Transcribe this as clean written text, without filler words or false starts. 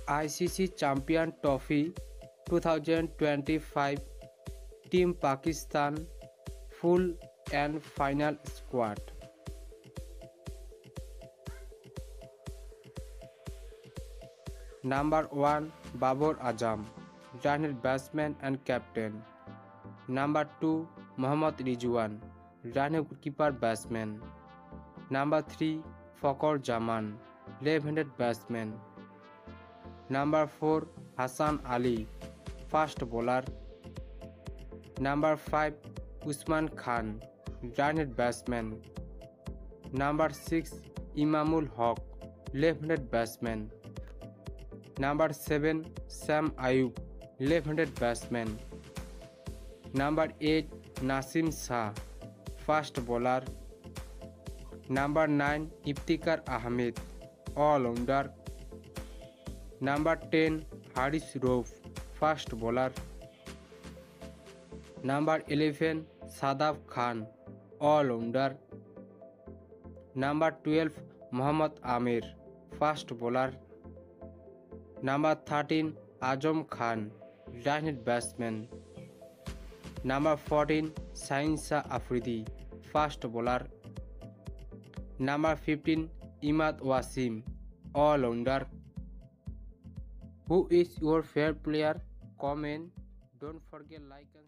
ICC Champion Trophy 2025 Team Pakistan Full and Final Squad. Number 1 Babar Azam, right-handed batsman and captain. Number 2 Mohammad Rizwan, right-handed goalkeeper batsman. Number 3 Fakhar Zaman, left-handed batsman. Number 4 Hassan Ali, fast bowler. Number 5 Usman Khan, right-handed batsman. Number 6 Imamul Haq, left-handed batsman. Number 7 Sam Ayub, left-handed batsman. Number 8 Nasim Shah, fast bowler. Number 9 Iftikhar Ahmed, all-rounder. Number 10 Haris Rauf, fast bowler. Number 11 Sadaf Khan, all-rounder. Number 12 Mohammad Amir, fast bowler. Number 13 Azam Khan, right-handed batsman. Number 14 Shaheen Shah Afridi, fast bowler. Number 15 Imad Wasim, all-rounder. Who is your favorite player? Comment. Don't forget like and